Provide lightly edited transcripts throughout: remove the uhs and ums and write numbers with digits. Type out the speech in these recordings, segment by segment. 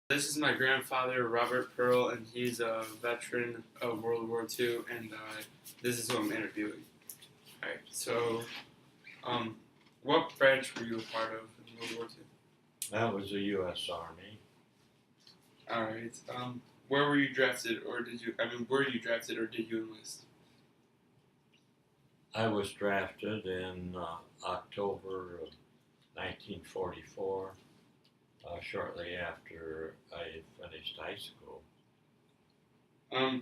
This is my grandfather, Robert Pearl, and he's a veteran of World War II, and this is who I'm interviewing. Alright, so, um, what branch were you a part of in World War II? That was the U.S. Army. Alright, where were you drafted, or were you drafted, or did you enlist? I was drafted in October of 1944, shortly after I finished high school.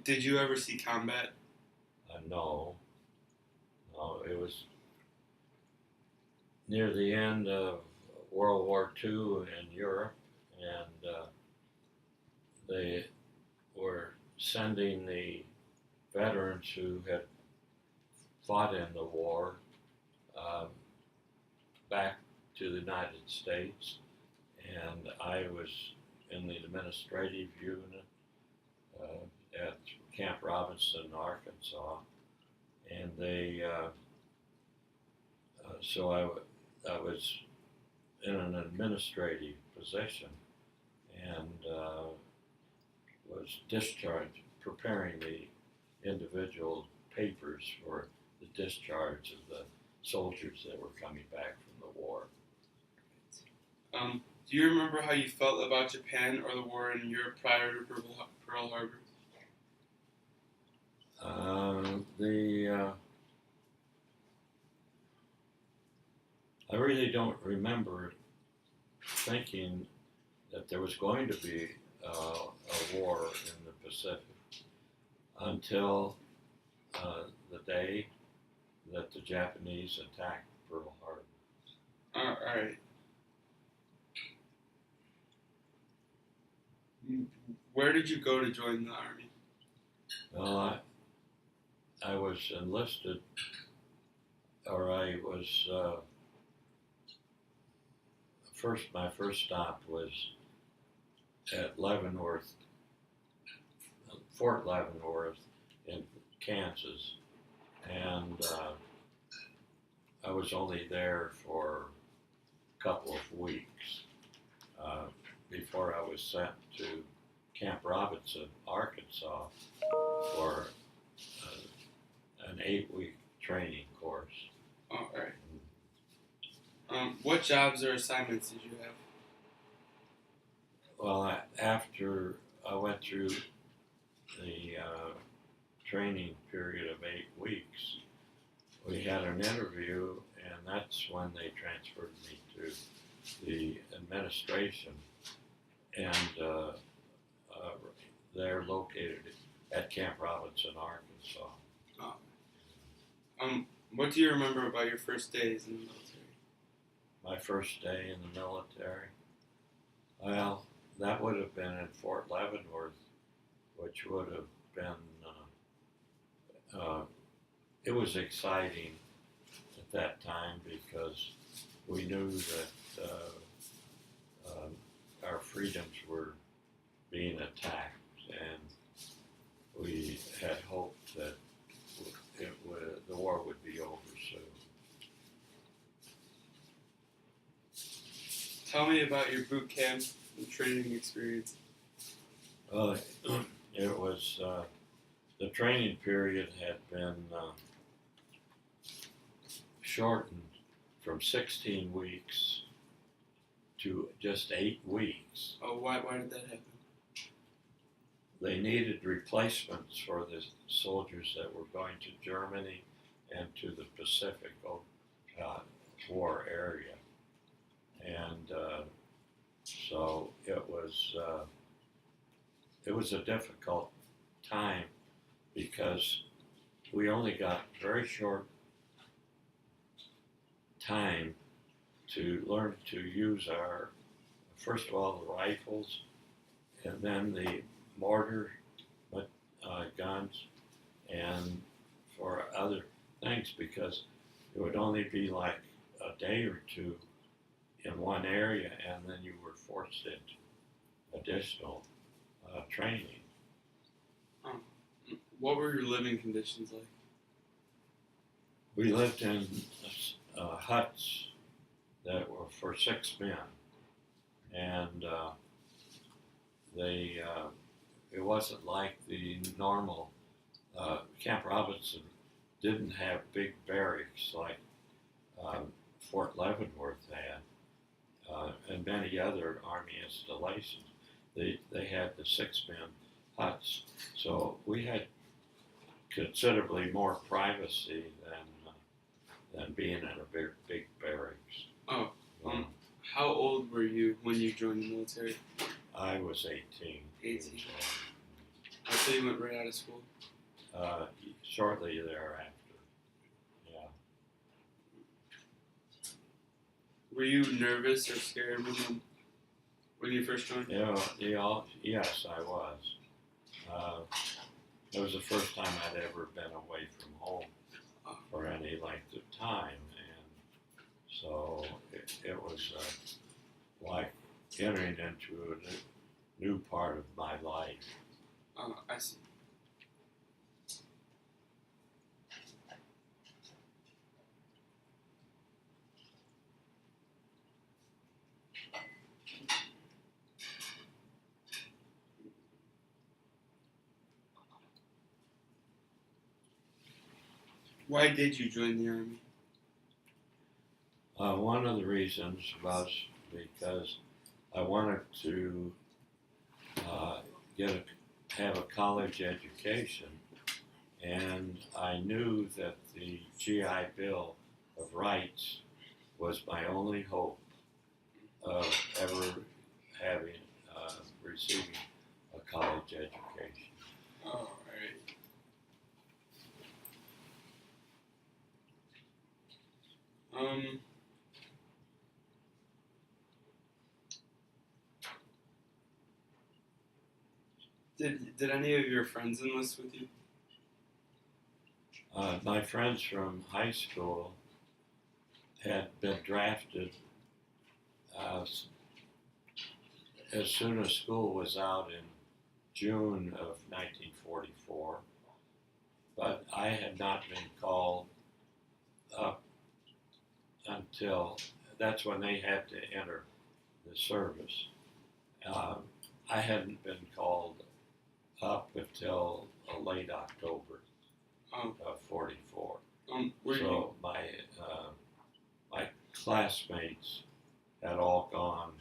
Did you ever see combat? No, it was near the end of World War II in Europe, and they were sending the veterans who had fought in the war back to the United States, and I was in the administrative unit at Camp Robinson, Arkansas, and so I was in an administrative position and was discharged, preparing the individual papers for the discharge of the soldiers that were coming back from the war. Do you remember how you felt about Japan or the war in Europe prior to Pearl Harbor? I really don't remember thinking that there was going to be a war in the Pacific until the day that the Japanese attacked Pearl Harbor. All right. Where did you go to join the army? Well, I was enlisted, or I was my first stop was at Fort Leavenworth in Kansas, and I was only there for a couple of weeks before I was sent to Camp Robinson, Arkansas, for an 8-week training course. All right. What jobs or assignments did you have? Well, after I went through the training period of 8 weeks, we had an interview, and that's when they transferred me to the administration, and they're located at Camp Robinson, Arkansas. What do you remember about your first days in the military? My first day in the military? Well, that would have been in Fort Leavenworth, which would have been, it was exciting at that time because we knew that our freedoms were being attacked, and we had hoped that the war would be over soon. Tell me about your boot camp and training experience. Well, it was the training period had been shortened from 16 weeks to just 8 weeks. Oh, why did that happen? They needed replacements for the soldiers that were going to Germany and to the Pacific War area. And so it was a difficult time because we only got very short time to learn to use first of all, the rifles, and then the mortar guns, and for other things, because it would only be like a day or two in one area, and then you were forced into additional training. What were your living conditions like? We lived in huts that were for 6 men, and they it wasn't like the normal Camp Robinson didn't have big barracks like Fort Leavenworth had, and many other Army installations. They had the 6-man huts, so we had considerably more privacy than being in a big barracks. Oh, how old were you when you joined the military? I was 18. 18. So you went right out of school? Shortly thereafter. Yeah. Were you nervous or scared when you first joined? Yes, I was. It was the first time I'd ever been away from home for any length of time, and so it was like entering into a new part of my life. Oh, I see. Why did you join the Army? One of the reasons was because I wanted to have a college education, and I knew that the GI Bill of Rights was my only hope of ever receiving a college education. Oh, all right. Did any of your friends enlist with you? My friends from high school had been drafted as soon as school was out in June of 1944, but I had not been called up until that's when they had to enter the service. I hadn't been called up until late October of '44. So my classmates had all gone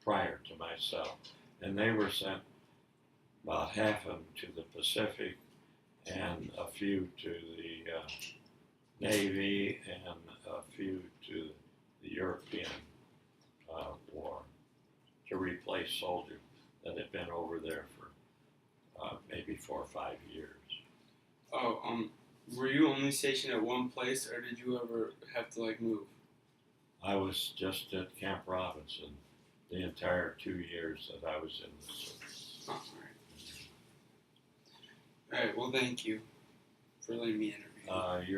prior to myself, and they were sent, about half of them to the Pacific and a few to the Navy and a few to the European War, to replace soldiers that had been over there for maybe 4 or 5 years. Oh, were you only stationed at one place, or did you ever have to move? I was just at Camp Robinson the entire 2 years that I was in the service. Oh, all right. All right. Well, thank you for letting me interview. You're